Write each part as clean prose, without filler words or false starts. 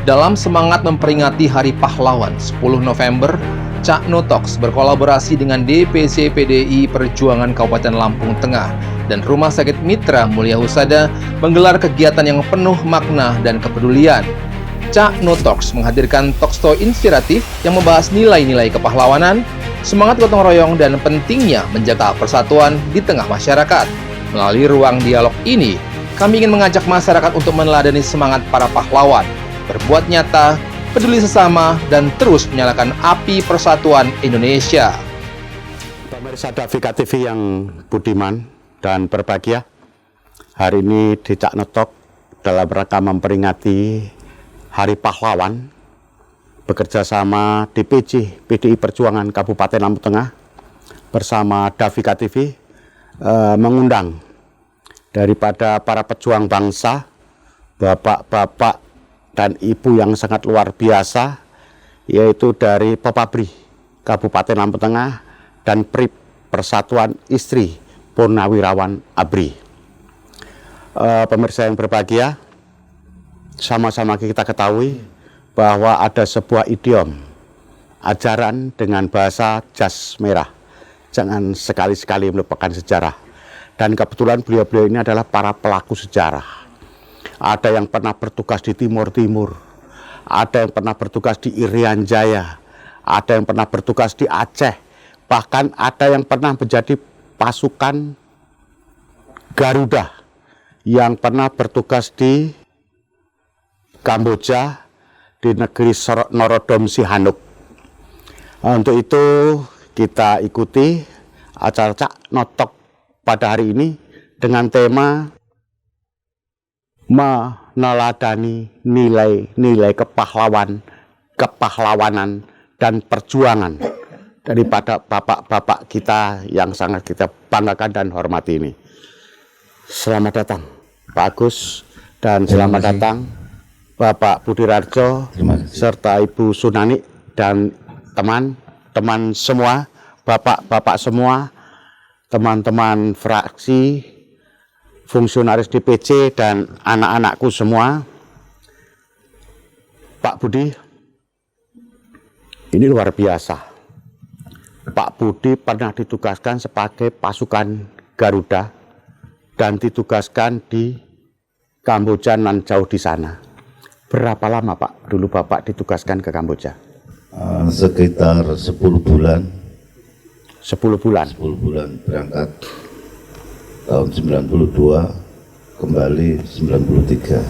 Dalam semangat memperingati Hari Pahlawan 10 November, Cak Notoks berkolaborasi dengan DPC PDI Perjuangan Kabupaten Lampung Tengah dan Rumah Sakit Mitra Mulia Husada menggelar kegiatan yang penuh makna dan kepedulian. Cak Notoks menghadirkan talkshow inspiratif yang membahas nilai-nilai kepahlawanan, semangat gotong royong, dan pentingnya menjaga persatuan di tengah masyarakat. Melalui ruang dialog ini, kami ingin mengajak masyarakat untuk meneladani semangat para pahlawan, berbuat nyata, peduli sesama, dan terus menyalakan api persatuan Indonesia. Pemirsa Davika TV yang budiman dan berbahagia, hari ini di Cak Notok dalam rangka memperingati Hari Pahlawan, bekerja sama DPC PDI Perjuangan Kabupaten Lampung Tengah bersama Davika TV mengundang daripada para pejuang bangsa, bapak-bapak dan ibu yang sangat luar biasa, yaitu dari Pepabri Kabupaten Lampung Tengah dan PRIP Persatuan Istri Purnawirawan ABRI. Pemirsa yang berbahagia, sama-sama kita ketahui bahwa ada sebuah idiom ajaran dengan bahasa jas merah, jangan sekali-sekali melupakan sejarah. Dan kebetulan beliau-beliau ini adalah para pelaku sejarah. Ada yang pernah bertugas di Timur Timur, ada yang pernah bertugas di Irian Jaya, ada yang pernah bertugas di Aceh, bahkan ada yang pernah menjadi pasukan Garuda, yang pernah bertugas di Kamboja, di negeri Norodom Sihanouk. Untuk itu kita ikuti acara Cak Notok pada hari ini dengan tema meneladani nilai-nilai kepahlawanan dan perjuangan daripada bapak-bapak kita yang sangat kita banggakan dan hormati ini. Selamat datang Pak Agus, dan selamat datang Bapak Budi Rarjo serta Ibu Sunani dan teman-teman semua, bapak-bapak semua, teman-teman fraksi, fungsionaris DPC dan anak-anakku semua. Pak Budi, ini luar biasa. Pak Budi pernah ditugaskan sebagai pasukan Garuda dan ditugaskan di Kamboja nan jauh di sana. Berapa lama Pak dulu Bapak ditugaskan ke Kamboja? Sekitar 10 bulan. 10 bulan? 10 bulan berangkat tahun 92, kembali 93.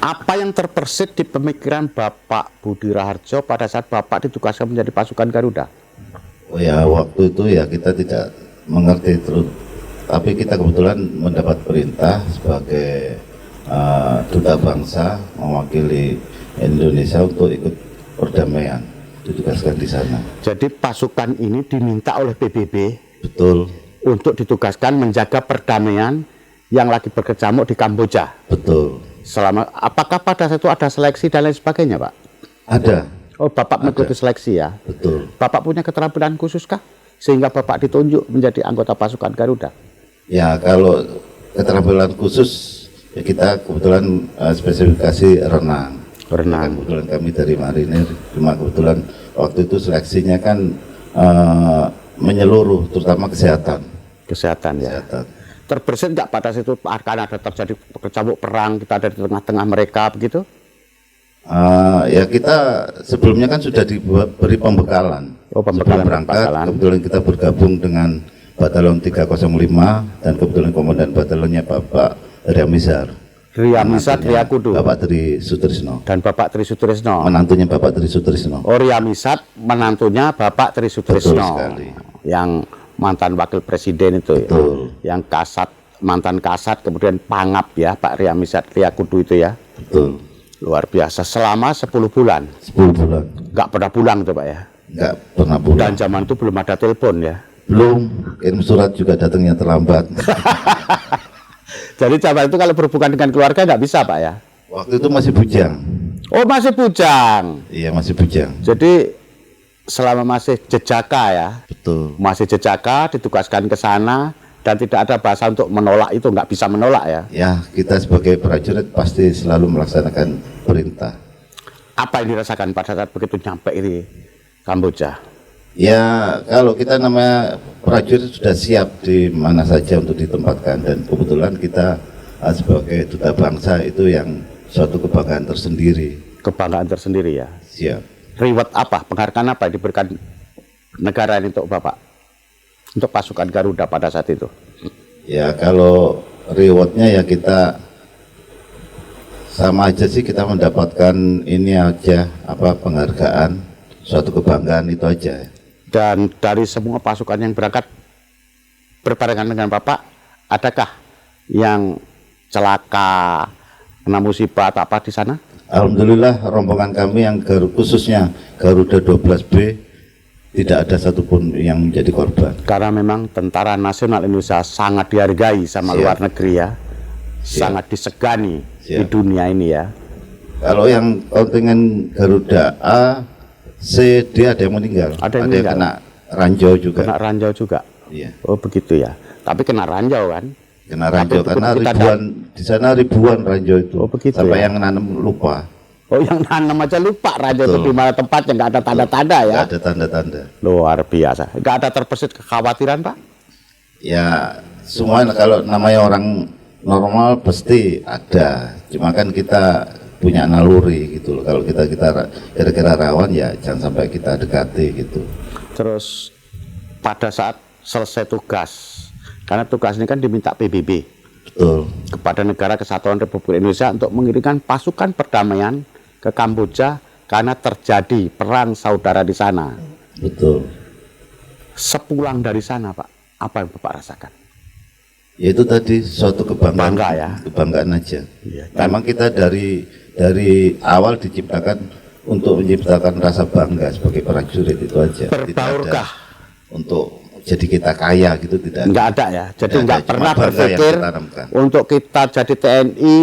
Apa yang terbersit di pemikiran Bapak Budi Raharjo pada saat Bapak ditugaskan menjadi pasukan Garuda? Oh ya, waktu itu ya kita tidak mengerti terus, tapi kita kebetulan mendapat perintah sebagai duta bangsa mewakili Indonesia untuk ikut perdamaian, ditugaskan di sana. Jadi pasukan ini diminta oleh PBB, betul, untuk ditugaskan menjaga perdamaian yang lagi berkecamuk di Kamboja. Betul. Apakah pada saat itu ada seleksi dan lain sebagainya, Pak? Ada. Oh, Bapak mengikuti seleksi ya? Betul. Bapak punya keterampilan khususkah sehingga Bapak ditunjuk menjadi anggota pasukan Garuda? Ya, kalau keterampilan khusus ya kita kebetulan spesifikasi renang. Kebetulan kami dari marinir, cuma kebetulan waktu itu seleksinya kan menyeluruh, terutama kesehatan. Kesehatan ya. Terbersit nggak pada situ akan ada terjadi kecamuk perang, kita ada di tengah-tengah mereka begitu? Ya kita sebelumnya kan sudah diberi pembekalan. Oh, pembekalan. Berangkat, kebetulan kita bergabung dengan Batalion 305 dan kebetulan komandan batalionnya Bapak Riamizar. Riamizar Triakudu. Bapak Tri Sutrisno. Dan Bapak Tri Sutrisno. Menantunya Bapak Tri Sutrisno. Oh, Riamizar menantunya Bapak Tri Sutrisno. Betul sekali. Yang mantan wakil presiden itu. Betul. Ya? Yang kasat, mantan kasat, kemudian pangap ya Pak Riamizar Triakudu itu ya. Betul. Luar biasa, selama 10 bulan. 10 bulan. Nggak pernah pulang tuh Pak ya? Nggak pernah pulang. Dan zaman itu belum ada telepon ya? Belum, kirim surat juga datangnya terlambat. Jadi zaman itu kalau berhubungan dengan keluarga nggak bisa Pak ya? Waktu itu masih bujang. Oh, masih bujang? Iya, masih bujang. Jadi selama masih jejaka ya? Betul. Masih jejaka, ditugaskan ke sana, dan tidak ada bahasa untuk menolak itu, nggak bisa menolak ya? Ya, kita sebagai prajurit pasti selalu melaksanakan perintah. Apa yang dirasakan pada saat begitu nyampe di Kamboja? Ya, kalau kita namanya prajurit sudah siap di mana saja untuk ditempatkan, dan kebetulan kita sebagai duta bangsa itu yang suatu kebanggaan tersendiri. Kebanggaan tersendiri ya. Siap. Reward apa, penghargaan apa yang diberikan negara ini untuk Bapak? Untuk pasukan Garuda pada saat itu? Ya, kalau rewardnya ya kita sama aja sih, kita mendapatkan ini aja, apa, penghargaan, suatu kebanggaan itu aja. Dan dari semua pasukan yang berangkat berbarengan dengan Bapak, adakah yang celaka, kena musibah atau apa di sana? Alhamdulillah rombongan kami yang khususnya Garuda 12B tidak ada satupun yang menjadi korban. Karena memang Tentara Nasional Indonesia sangat dihargai sama luar negeri ya, sangat disegani di dunia ini ya. Kalau yang kontingen Garuda A, C, D ada yang meninggal. Ada yang kena ranjau juga. Kena ranjau juga. Iya. Oh begitu ya. Tapi kena ranjau kan? Kena ranjau karena kita ribuan di sana, ribuan ranjau itu. Oh begitu. Sampai ya? yang nanam lupa. Oh yang nanam aja lupa ranjau itu di mana tempatnya, nggak ada tanda-tanda ya? Nggak ada tanda-tanda. Luar biasa. Nggak ada terbesit kekhawatiran Pak? Ya semua kalau namanya orang normal pasti ada. Cuma kan kita punya naluri gitu loh. Kalau kita kira-kira rawan ya jangan sampai kita dekati gitu. Terus pada saat selesai tugas, karena tugas ini kan diminta PBB. Betul. Kepada Negara Kesatuan Republik Indonesia untuk mengirimkan pasukan perdamaian ke Kamboja karena terjadi perang saudara di sana. Betul. Sepulang dari sana Pak, apa yang Bapak rasakan? Yaitu tadi suatu kebanggaan. Bangga ya? Kebanggaan aja. Iya. Memang kita dari awal diciptakan untuk menciptakan rasa bangga sebagai prajurit, itu aja. Berbaurkah? Untuk jadi kita kaya gitu, tidak. Enggak ada ya. Jadi enggak Cuma pernah bangga yang berpikir ditanamkan. untuk kita jadi TNI,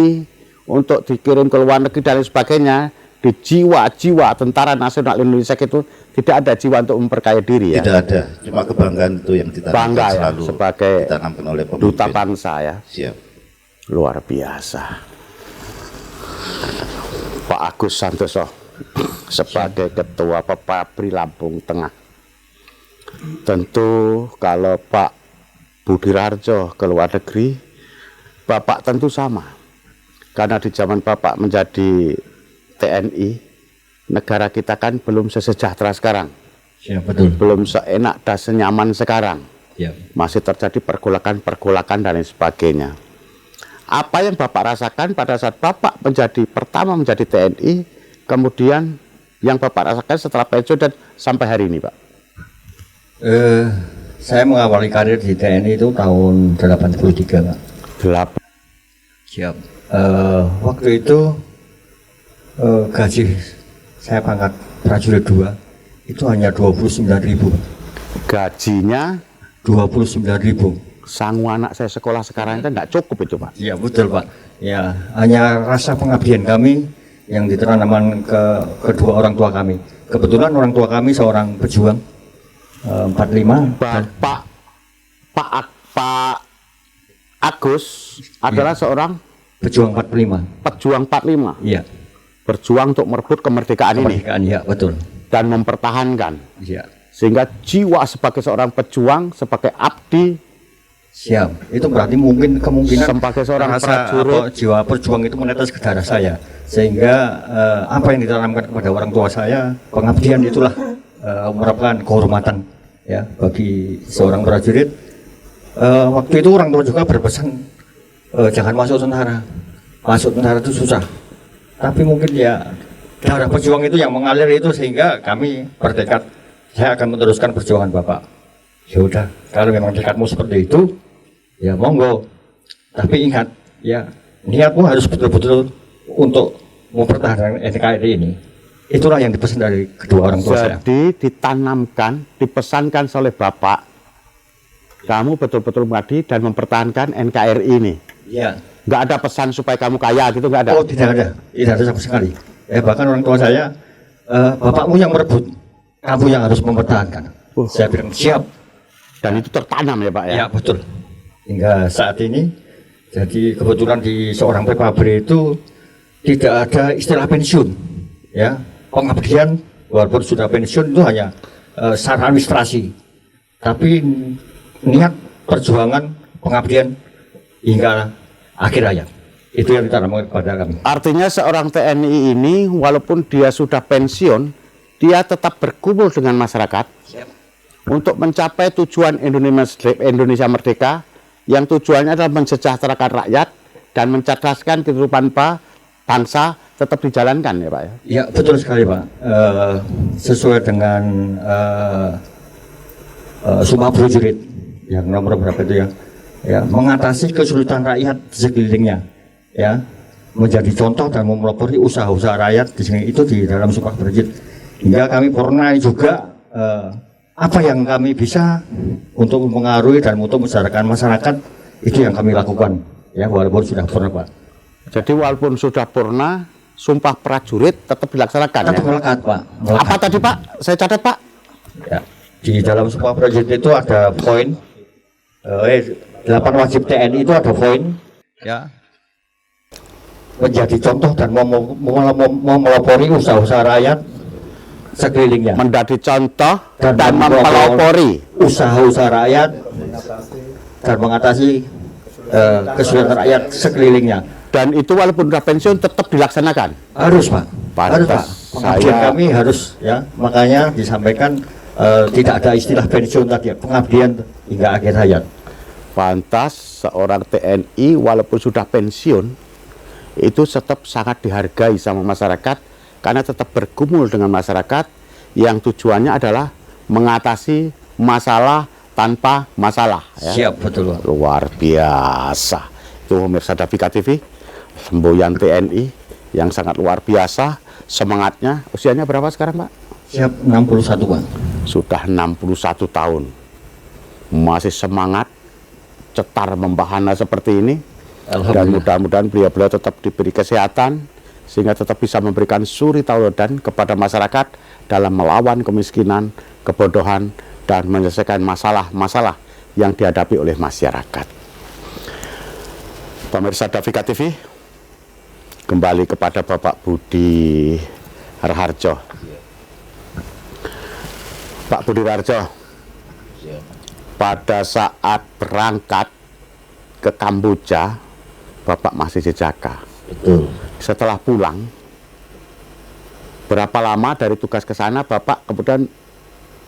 untuk dikirim ke luar negeri dan lain sebagainya. Di jiwa-jiwa Tentara Nasional Indonesia itu tidak ada jiwa untuk memperkaya diri ya. Tidak ada. Cuma kebanggaan itu yang ditanamkan Bangga ya, selalu sebagai ditanamkan oleh pemimpin. duta bangsa ya. Siap. Luar biasa. Pak Agus Santoso sebagai Ketua Pepabri Lampung Tengah. Tentu kalau Pak Budi Rarjo ke luar negeri, Bapak tentu sama. Karena di zaman Bapak menjadi TNI, negara kita kan belum sesejahtera sekarang. Ya, betul. Belum seenak dan senyaman sekarang. Ya. Masih terjadi pergolakan-pergolakan dan lain sebagainya. Apa yang Bapak rasakan pada saat Bapak pertama menjadi TNI, kemudian yang Bapak rasakan setelah pensiun dan sampai hari ini Pak? Saya mengawali karir di TNI itu tahun 83 Pak. 8. Siap. Waktu itu gaji saya pangkat prajurit 2 itu hanya 29.000. Gajinya 29.000. sang anak saya sekolah sekarang kan nggak cukup itu Pak. Ya betul Pak. Ya hanya rasa pengabdian kami yang ditanamkan ke kedua orang tua kami. Kebetulan orang tua kami seorang pejuang 45. Pak Agus adalah seorang Pejuang 45. pejuang 45. Iya. Berjuang untuk merebut kemerdekaan ini Kemerdekaan ya betul. dan mempertahankan. Iya. Sehingga jiwa sebagai seorang pejuang, sebagai abdi, Siap. Itu berarti kemungkinan sebagai seorang rasa prajurit, jiwa perjuang itu menetes ke darah saya. Sehingga apa yang ditanamkan kepada orang tua saya, pengabdian itulah merupakan kehormatan ya bagi seorang prajurit. Waktu itu orang tua juga berpesan jangan masuk tentara. Masuk tentara itu susah. Tapi mungkin ya darah pejuang itu yang mengalir itu sehingga kami bertekad saya akan meneruskan perjuangan Bapak. Ya udah, kalau memang tekadmu seperti itu, ya monggo. Tapi ingat, ya niatmu harus betul-betul untuk mempertahankan NKRI ini. Itulah yang dipesan dari kedua orang tua saya. jadi ditanamkan, dipesankan oleh Bapak, kamu betul-betul mengabdi dan mempertahankan NKRI ini. Ya. Nggak ada pesan supaya kamu kaya gitu, nggak ada? Oh tidak ada sama sekali. Bahkan orang tua saya, bapakmu yang merebut, kamu yang harus mempertahankan. Saya bilang siap. Dan itu tertanam ya Pak ya? Ya betul. Hingga saat ini, jadi kebetulan di seorang Pepabri itu tidak ada istilah pensiun. ya pengabdian walaupun sudah pensiun itu hanya secara administrasi, tapi niat perjuangan pengabdian hingga akhir hayat itu yang ditanamkan kepada kami. Artinya seorang TNI ini walaupun dia sudah pensiun, dia tetap berkumpul dengan masyarakat untuk mencapai tujuan Indonesia Merdeka, yang tujuannya adalah mensejahterakan rakyat dan mencerdaskan kehidupan bangsa, tetap dijalankan ya Pak ya? Ya betul sekali Pak, sesuai dengan Sumpah Prajurit yang nomor berapa itu ya, mengatasi kesulitan rakyat di sekelilingnya, ya, menjadi contoh dan memelopori usaha-usaha rakyat di sini itu di dalam Sumpah Prajurit. Hingga kami pernah juga apa yang kami bisa untuk mempengaruhi dan untuk mensejahterakan masyarakat itu yang kami lakukan, ya walaupun sudah purna Pak. Jadi walaupun sudah purna, Sumpah Prajurit tetap dilaksanakan. Tetap melekat Pak. Melekat. Apa tadi Pak? Saya catat Pak. Ya, di dalam Sumpah Prajurit itu ada poin 8 wajib TNI itu ada poin, ya, menjadi contoh dan memelopori usaha-usaha rakyat sekelilingnya, menjadi contoh dan mempelopori mempelopori usaha-usaha rakyat dan mengatasi kesulitan rakyat sekelilingnya. Dan itu walaupun sudah pensiun tetap dilaksanakan. Harus Pak. Harus Pak. Pengabdian kami harus, ya, makanya disampaikan tidak ada istilah pensiun tadi, pengabdian hingga akhir hayat. Pantas seorang TNI walaupun sudah pensiun itu tetap sangat dihargai sama masyarakat karena tetap bergumul dengan masyarakat yang tujuannya adalah mengatasi masalah tanpa masalah ya. Siap, betul Pak. Luar biasa. Itu pemirsa Davika TV, semboyan TNI yang sangat luar biasa semangatnya. Usianya berapa sekarang Pak? Siap, 61 Pak. Sudah 61 tahun masih semangat, cetar membahana seperti ini. Dan mudah-mudahan beliau tetap diberi kesehatan sehingga tetap bisa memberikan suri tauladan kepada masyarakat dalam melawan kemiskinan, kebodohan, dan menyelesaikan masalah-masalah yang dihadapi oleh masyarakat. Pemirsa Davika TV, kembali kepada Bapak Budi Raharjo. Pak Budi Raharjo, pada saat berangkat ke Kamboja, Bapak masih di Jakarta. Betul. Setelah pulang, berapa lama dari tugas ke sana Bapak kemudian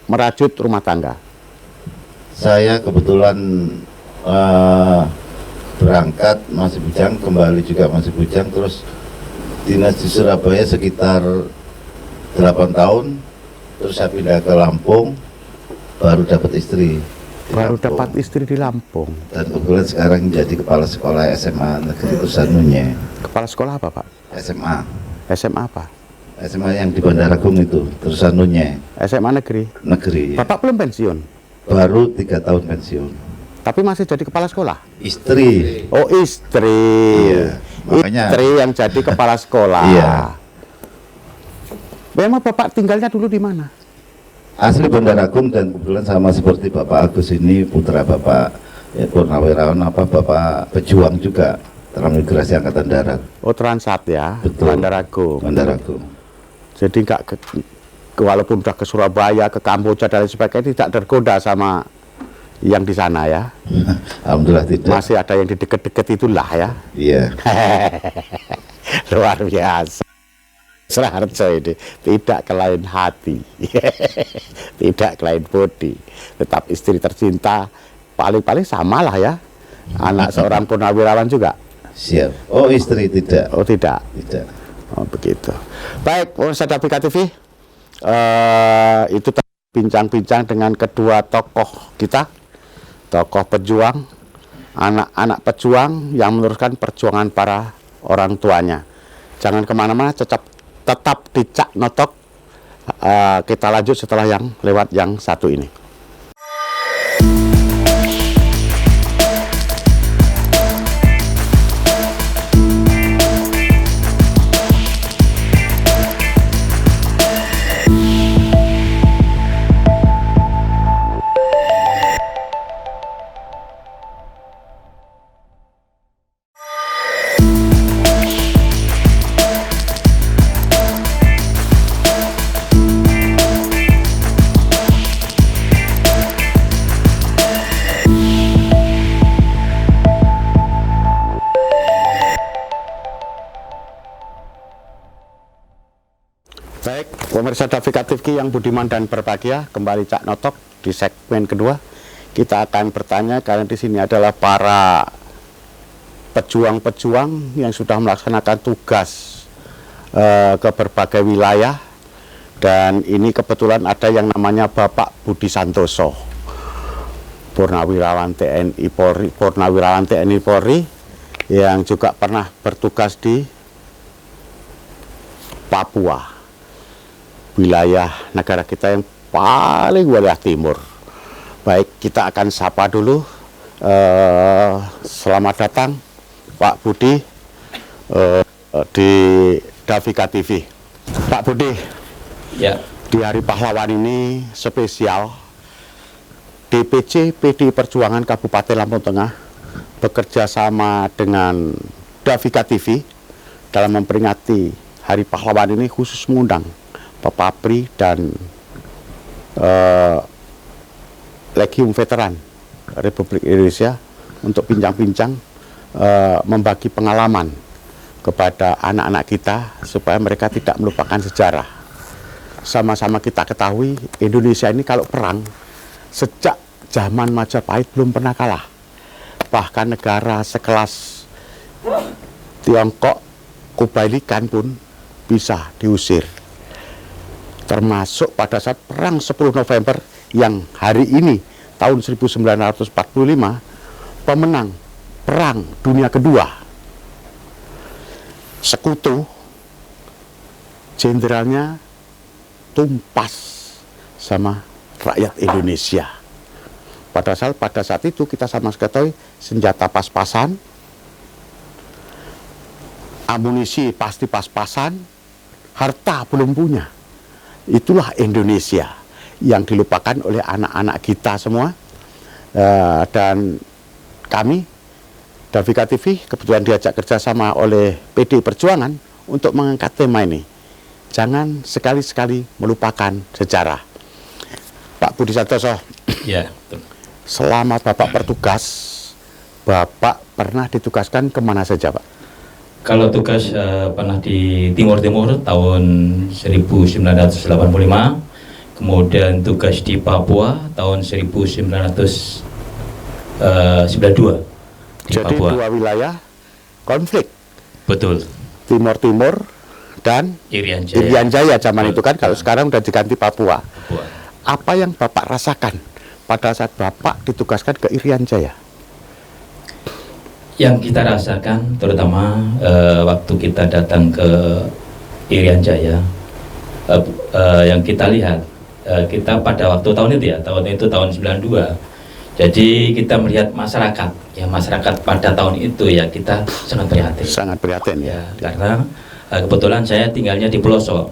merajut rumah tangga? Saya kebetulan berangkat masih bujang, kembali juga masih bujang, terus dinas di Surabaya sekitar 8 tahun, terus saya pindah ke Lampung, baru dapat istri. Baru dapat istri di Lampung. Dan kebetulan sekarang jadi kepala sekolah SMA Negeri Terusanunye. Kepala sekolah apa Pak? SMA. SMA apa? SMA yang di Bandar Agung itu, Terusanunye. SMA negeri. Negeri. Ya. Bapak belum pensiun? Baru 3 tahun pensiun. Tapi masih jadi kepala sekolah? Istri. Oh istri. Iya. Makanya. Istri yang jadi kepala sekolah. Iya. Memang Bapak tinggalnya dulu di mana? Asli Bandar Agung, dan kebetulan sama seperti Bapak Agus ini putra Bapak ya, Purnawirawan, Bapak pejuang juga Transmigrasi Angkatan Darat. Oh Transat ya. Betul. Bandar Agung. Bandar Agung. Jadi nggak walaupun udah ke Surabaya, ke Kamboja dan lain sebagainya tidak tergoda sama yang di sana ya. Alhamdulillah tidak. Masih ada yang di deket-deket itulah ya. Iya. Luar biasa. Raharjo ini tidak kelain hati, tidak kelain bodi, tetap istri tercinta, paling-paling samalah ya, anak seorang purnawirawan juga. Siap. Oh istri tidak. Oh tidak. Tidak. Oh begitu. Baik, pemirsa Davika TV, itu bincang-bincang dengan kedua tokoh kita, tokoh pejuang, anak-anak pejuang yang meneruskan perjuangan para orang tuanya. Jangan kemana-mana, tetap di Cak Notok. Kita lanjut setelah yang lewat yang satu ini. Pemirsa Davika TV yang budiman dan berbahagia, kembali Cak Notok di segmen kedua. Kita akan bertanya karena di sini adalah para pejuang-pejuang yang sudah melaksanakan tugas ke berbagai wilayah, dan ini kebetulan ada yang namanya Bapak Budi Santoso, Purnawirawan TNI Polri, yang juga pernah bertugas di Papua, wilayah negara kita yang paling wilayah timur. Baik, kita akan sapa dulu. Selamat datang Pak Budi di Davika TV. Pak Budi, Ya. di Hari Pahlawan ini spesial, DPC PDI Perjuangan Kabupaten Lampung Tengah bekerja sama dengan Davika TV dalam memperingati Hari Pahlawan ini, khusus mengundang Bapak Pri dan Legium Veteran Republik Indonesia untuk bincang-bincang, membagi pengalaman kepada anak-anak kita supaya mereka tidak melupakan sejarah. Sama-sama kita ketahui Indonesia ini kalau perang sejak zaman Majapahit belum pernah kalah. Bahkan negara sekelas Tiongkok, Kubailikan pun bisa diusir. Termasuk pada saat perang 10 November yang hari ini tahun 1945 pemenang perang dunia kedua, Sekutu, jenderalnya tumpas sama rakyat Indonesia. Pada saat itu kita sama sekali senjata pas-pasan, amunisi pasti pas-pasan, harta belum punya. Itulah Indonesia yang dilupakan oleh anak-anak kita semua. Dan kami Davika TV kebetulan diajak kerjasama oleh PDI Perjuangan untuk mengangkat tema ini. Jangan sekali-sekali melupakan sejarah. Pak Budi Santoso, Ya, betul. selama Bapak bertugas, Bapak pernah ditugaskan kemana saja, Pak? Kalau tugas pernah di Timur Timur tahun 1985, kemudian tugas di Papua tahun 1992 di Jadi Papua. dua wilayah konflik, Betul. Timur Timur dan Irian Jaya. Irian Jaya zaman itu kan, kalau sekarang udah diganti Papua. Papua. Apa yang Bapak rasakan pada saat Bapak ditugaskan ke Irian Jaya? Yang kita rasakan terutama waktu kita datang ke Irian Jaya, yang kita lihat, kita pada waktu tahun itu tahun 92, jadi kita melihat masyarakat, ya masyarakat pada tahun itu ya kita sangat prihatin. Sangat prihatin ya. Ya, karena kebetulan saya tinggalnya di pelosok,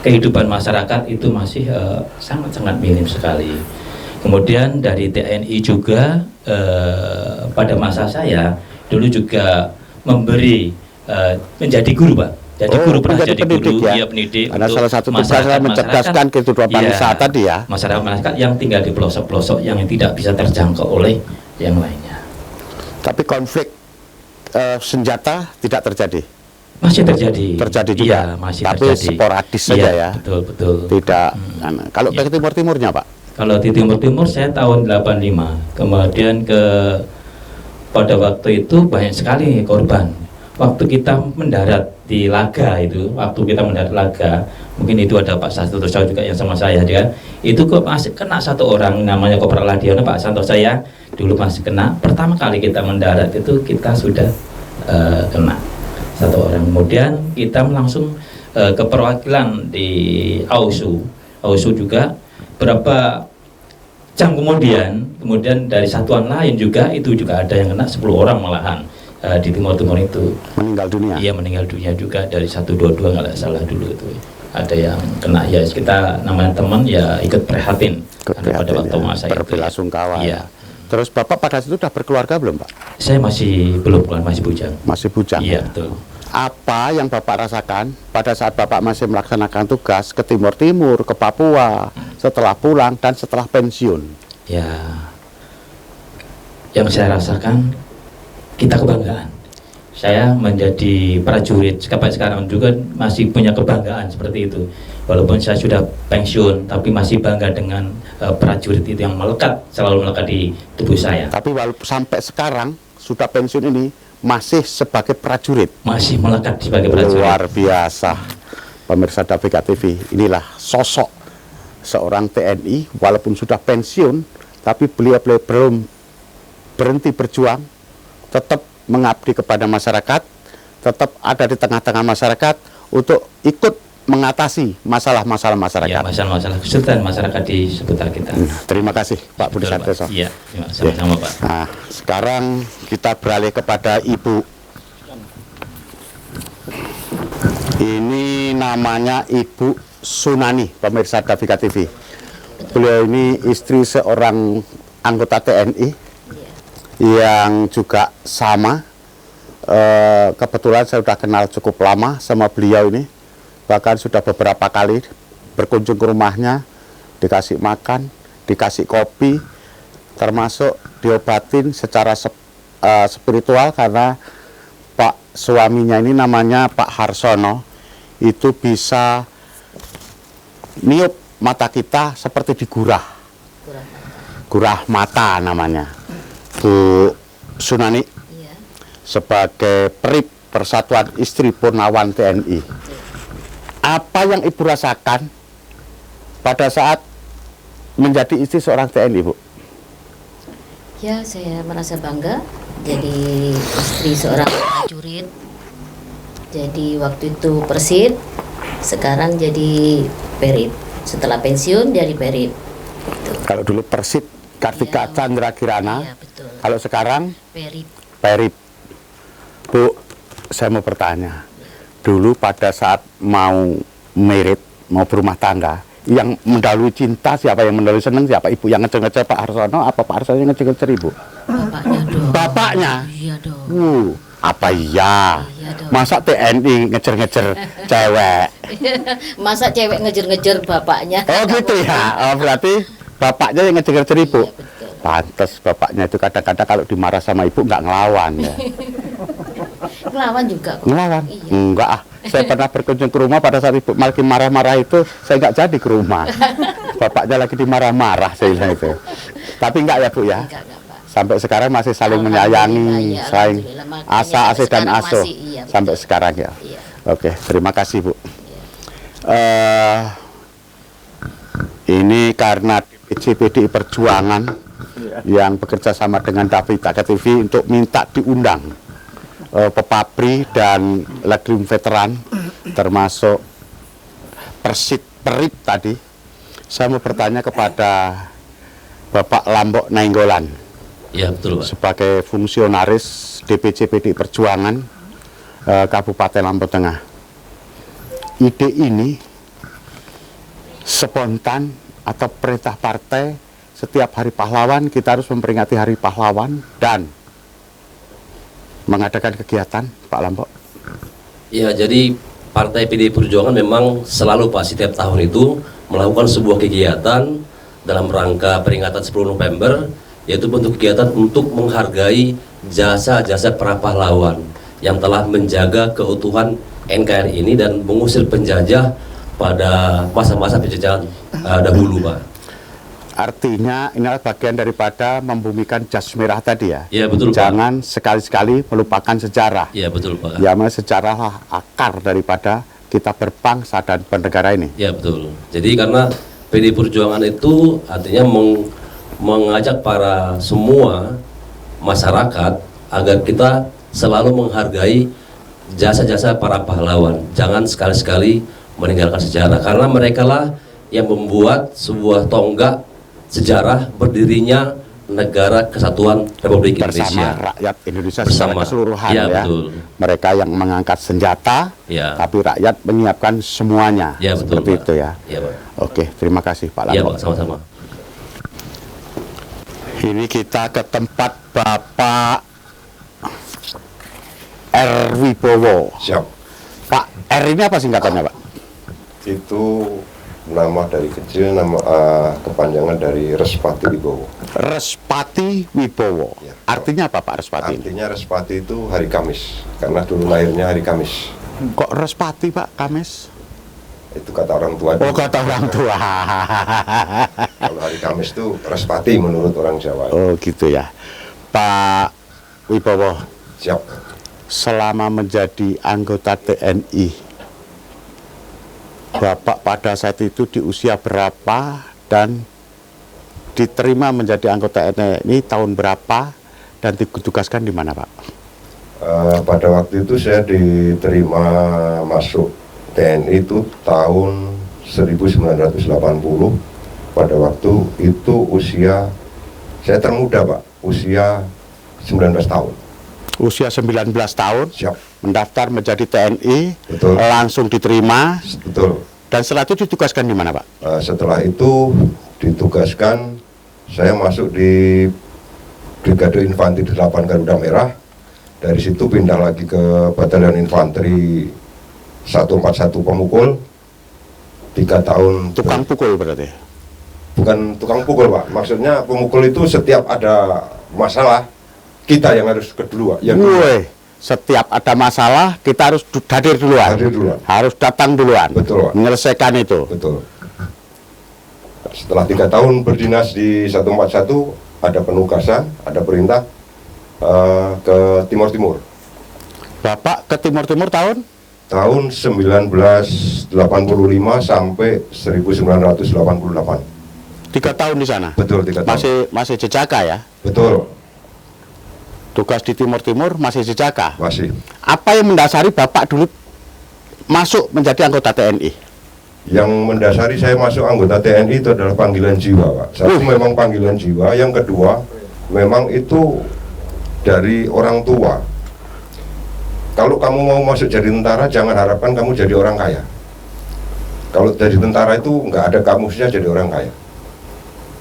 kehidupan masyarakat itu masih sangat-sangat minim sekali. Kemudian dari TNI juga pada masa saya dulu juga memberi menjadi guru, Pak. Jadi guru pernah jadi guru, ya? ya pendidik. Karena untuk salah satu tugasnya mencerdaskan kehidupan bangsa tadi ya. Masyarakat yang tinggal di pelosok-pelosok yang tidak bisa terjangkau oleh yang lainnya. Tapi konflik senjata tidak terjadi. Masih terjadi. Terjadi juga. Iya, masih tapi terjadi. sporadis saja Iya, ya. Betul, betul. Tidak. Kalau Iya. ke timur-timurnya, Pak? Kalau di Timur-Timur saya tahun 85, kemudian pada waktu itu banyak sekali korban. Waktu kita mendarat di Laga itu, mungkin itu ada Pak Santoso juga yang sama saya, kan? Itu kok masih kena satu orang namanya Kopral Ladiono, Pak Santoso saya dulu masih kena. Pertama kali kita mendarat itu kita sudah kena satu orang. Kemudian kita langsung ke perwakilan di AUSU juga. Berapa jam kemudian dari satuan lain juga itu juga ada yang kena 10 orang malahan di Timur-Timur itu. Meninggal dunia. Iya, meninggal dunia juga dari 122 nggak salah dulu itu. Ada yang kena, ya kita namanya teman ya ikut prihatin karena pada waktu masa itu. Berbelasungkawa. Iya. Terus Bapak pada saat itu sudah berkeluarga belum, Pak? Saya masih belum, masih bujang. Masih bujang. Iya, betul. Apa yang Bapak rasakan pada saat Bapak masih melaksanakan tugas ke Timur-Timur, ke Papua, setelah pulang dan setelah pensiun? Ya, yang saya rasakan kita kebanggaan. saya menjadi prajurit sampai sekarang juga masih punya kebanggaan seperti itu. Walaupun saya sudah pensiun, tapi masih bangga dengan prajurit itu yang selalu melekat di tubuh saya. Tapi walaupun sampai sekarang sudah pensiun ini masih sebagai prajurit. Masih melekat sebagai prajurit. Luar biasa. Pemirsa Davika TV, inilah sosok seorang TNI walaupun sudah pensiun, tapi beliau belum berhenti berjuang, tetap mengabdi kepada masyarakat, tetap ada di tengah-tengah masyarakat untuk ikut mengatasi masalah-masalah masyarakat. Ya, masalah-masalah kesulitan masyarakat di seputar kita. Terima kasih Pak Budi Santoso. Iya, sama-sama Pak. Nah, sekarang kita beralih kepada Ibu. Ini namanya Ibu Sunani, pemirsa Davika TV. Beliau ini istri seorang anggota TNI yang juga sama. Kebetulan saya sudah kenal cukup lama sama beliau ini. Bahkan sudah beberapa kali berkunjung ke rumahnya, dikasih makan, dikasih kopi, termasuk diobatin secara spiritual karena Pak suaminya ini namanya Pak Harsono, itu bisa niup mata kita seperti digurah. Gurah mata namanya. Bu Sunani, sebagai PERIP Persatuan Istri Purnawan TNI, apa yang Ibu rasakan pada saat menjadi istri seorang TNI, Bu? Ya, saya merasa bangga jadi istri seorang prajurit. Jadi waktu itu Persit, sekarang jadi PERIP. Setelah pensiun jadi PERIP. Gitu. Kalau dulu Persit Kartika Chandra Kirana, Iya, betul. kalau sekarang PERIP. PERIP. Bu, saya mau bertanya, dulu pada saat mau merit, mau berumah tangga, yang mendahului cinta siapa, yang mendahului seneng siapa? Ibu yang ngejar-ngejar Pak Harsono, apa Pak Harsono yang ngejar-ngejar Ibu? Bapaknya dong. Bapaknya? Iya dong. Apa iya? Iya dong. Masa TNI ngejar-ngejar cewek? Masa cewek ngejar-ngejar bapaknya? Oh gitu ya, oh, berarti bapaknya yang ngejar-ngejar Ibu? Iya, betul. Pantes bapaknya itu kadang-kadang kalau dimarah sama Ibu nggak ngelawan ya. Ngelawan juga kok. Ngelawan? Iya. Enggak ah. Saya pernah berkunjung ke rumah pada saat Ibu lagi marah-marah itu, saya nggak jadi ke rumah. Bapaknya lagi dimarah-marah, saya bilang itu. Tapi enggak ya Bu ya? Enggak, Pak. Sampai sekarang masih saling menyayangi, Alhamdulillah, saling alhamdulillah. Makanya asa, ase dan sekarang asuh. masih, iya, betul. Sampai sekarang ya. Iya. Oke, terima kasih Bu. Ini karena PDI Perjuangan yang bekerja sama dengan Davika TV untuk minta diundang Pepabri dan Legrim Veteran, termasuk Persit PERIP tadi. Saya mau bertanya kepada Bapak Lambok Nainggolan, Iya, betul Pak. sebagai fungsionaris DPC PDI Perjuangan Kabupaten Lampung Tengah. Ide ini spontan atau perintah partai, setiap hari pahlawan kita harus memperingati hari pahlawan dan mengadakan kegiatan, Pak Lambok? Ya, jadi Partai PDI Perjuangan memang selalu Pak setiap tahun itu melakukan sebuah kegiatan dalam rangka peringatan 10 November, yaitu bentuk kegiatan untuk menghargai jasa-jasa para pahlawan yang telah menjaga keutuhan NKRI ini dan mengusir penjajah pada masa-masa penjajahan dahulu, Pak. Artinya inilah bagian daripada membumikan jas merah tadi ya? Iya, betul, Pak. Jangan sekali-sekali melupakan sejarah. Iya, betul, Pak. Ya, sejarah lah akar daripada kita berbangsa dan bernegara ini. Ya, betul. Jadi karena PDI Perjuangan itu artinya mengajak para semua masyarakat agar kita selalu menghargai jasa-jasa para pahlawan. Jangan sekali-sekali meninggalkan sejarah, karena mereka lah yang membuat sebuah tonggak sejarah berdirinya negara kesatuan Republik Bersama Indonesia. rakyat Indonesia Bersama. secara keseluruhan Ya, ya. betul. Mereka yang mengangkat senjata, Ya. tapi rakyat menyiapkan semuanya. Ya, betul, Seperti Pak. itu ya. Ya, Pak. Oke, terima kasih Pak Ya, Lambok. Pak, sama-sama. Ini kita ke tempat Bapak R. Wibowo. Siap. Pak R ini apa singkatannya, Pak? Itu nama dari kecil, nama kepanjangan dari Respati Wibowo. Respati Wibowo. Ya. Artinya apa Pak Respati ini? Artinya Respati itu hari Kamis, karena dulu lahirnya hari Kamis. Kok Respati Pak, Kamis? Itu kata orang tua. Oh, kata orang tua. Kalau hari Kamis itu Respati menurut orang Jawa. Oh gitu ya. Pak Wibowo, Siap. selama menjadi anggota TNI, Bapak pada saat itu di usia berapa dan diterima menjadi anggota TNI tahun berapa dan ditugaskan di mana Pak? Pada waktu itu saya diterima masuk TNI itu tahun 1980. Pada waktu itu usia saya termuda Pak, usia 19 tahun. Usia 19 tahun, Siap. mendaftar menjadi TNI, Betul. langsung diterima, Betul. dan setelah itu ditugaskan di mana Pak? Setelah itu ditugaskan, saya masuk di Brigade Infanteri 8 Garuda Merah. Dari situ pindah lagi ke Batalion Infanteri 141 Pemukul. 3 tahun. Tukang pukul berarti? Bukan tukang pukul Pak, maksudnya pemukul itu setiap ada masalah, kita yang harus kedua. Woi, setiap ada masalah kita harus hadir duluan. Hadir duluan. Harus datang duluan. Betul Pak. Menyelesaikan itu. Betul. Setelah 3 tahun berdinas di 141, ada penugasan, ada perintah ke Timur Timur. Bapak ke Timur Timur tahun? Tahun 1985 sampai 1988. 3 tahun di sana. Betul, 3 tahun. Masih jejaka ya? Betul, Tugas di Timur Timur masih jejaka. masih. Apa yang mendasari Bapak dulu masuk menjadi anggota TNI? Yang mendasari saya masuk anggota TNI itu adalah panggilan jiwa, Pak. Satu memang panggilan jiwa, yang kedua memang itu dari orang tua. Kalau kamu mau masuk jadi tentara, jangan harapkan kamu jadi orang kaya. Kalau jadi tentara itu nggak ada kamusnya jadi orang kaya.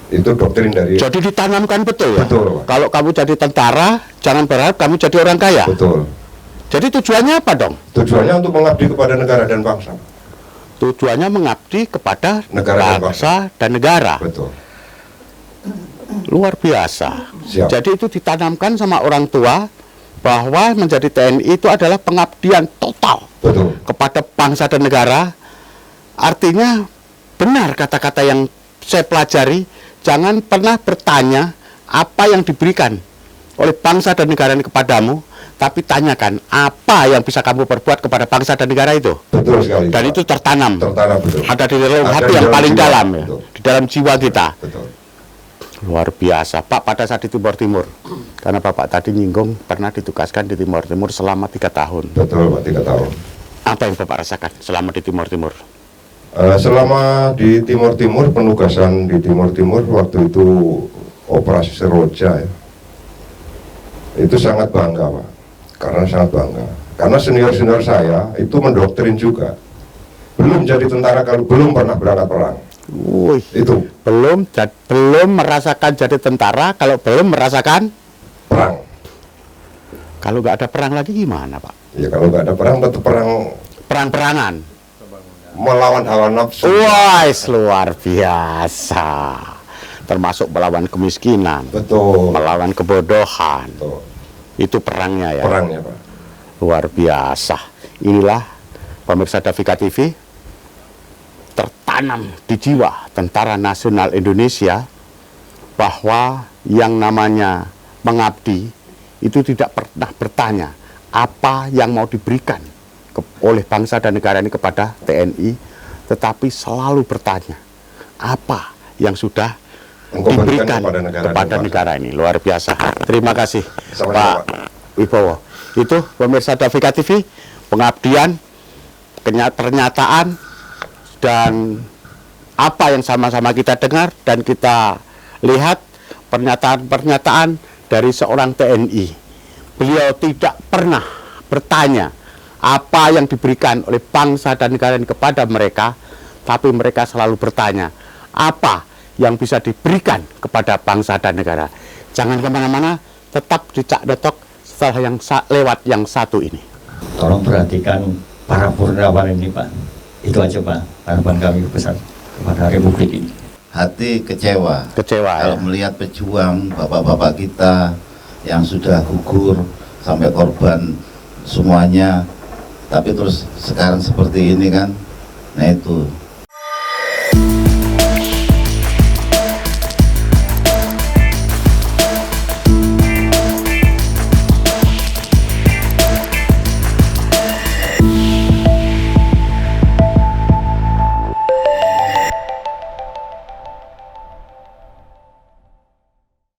Itu doktrin dari. Jadi ditanamkan betul ya? Betul, Pak. Kalau kamu jadi tentara, jangan berharap kamu jadi orang kaya. Betul. Jadi tujuannya apa dong? Tujuannya untuk mengabdi kepada negara dan bangsa. Tujuannya mengabdi kepada Negara dan bangsa dan negara. Betul. Luar biasa. Siap. Jadi itu ditanamkan sama orang tua bahwa menjadi TNI itu adalah pengabdian total Betul. kepada bangsa dan negara. Artinya benar kata-kata yang saya pelajari, jangan pernah bertanya apa yang diberikan oleh bangsa dan negara ini kepadamu, tapi tanyakan apa yang bisa kamu perbuat kepada bangsa dan negara itu. Betul sekali. Dan Pak. itu tertanam. Tertanam, betul. Ada di dalam Ada hati di yang dalam paling jiwa, dalam ya, betul. di dalam jiwa kita. Betul. Luar biasa Pak, pada saat di Timur Timur, karena Bapak tadi nyinggung pernah ditugaskan di Timur Timur selama 3 tahun. Betul Pak, 3 tahun. Apa yang Bapak rasakan selama di Timur Timur? Selama di Timur Timur, penugasan di Timur Timur waktu itu operasi Seroja ya, itu sangat bangga Pak, karena sangat bangga. Karena senior-senior saya itu mendoktrin juga, belum jadi tentara kalau belum pernah berangkat perang. Wih, Itu belum merasakan jadi tentara kalau belum merasakan perang. Kalau nggak ada perang lagi gimana Pak? Ya kalau nggak ada perang, tetap perang Perang-perangan. melawan hawa nafsu. Wah, luar biasa. Termasuk melawan kemiskinan, Betul. melawan kebodohan. Betul. Itu perangnya ya. Perangnya Pak. Luar biasa. Inilah pemirsa Davika TV, tertanam di jiwa Tentara Nasional Indonesia bahwa yang namanya mengabdi itu tidak pernah bertanya apa yang mau diberikan oleh bangsa dan negara ini kepada TNI, tetapi selalu bertanya apa yang sudah Engkau berikan diberikan kepada kepada dan negara ini. Luar biasa. Terima kasih Sama-sama, Pak Wibowo. Itu pemirsa Davika TV, pengabdian, pernyataan, dan apa yang sama-sama kita dengar dan kita lihat pernyataan-pernyataan dari seorang TNI. Beliau tidak pernah bertanya apa yang diberikan oleh bangsa dan negara ini kepada mereka, tapi mereka selalu bertanya apa yang bisa diberikan kepada bangsa dan negara. Jangan kemana-mana, tetap di Cak Notok setelah yang lewat yang satu ini. Tolong perhatikan para purnawan ini Pak. Itu aja Pak, harapan kami besar kepada Republik ini. hati kecewa. Kecewa Kalau ya. melihat pejuang bapak-bapak kita yang sudah gugur sampai korban semuanya, tapi terus sekarang seperti ini kan, nah itu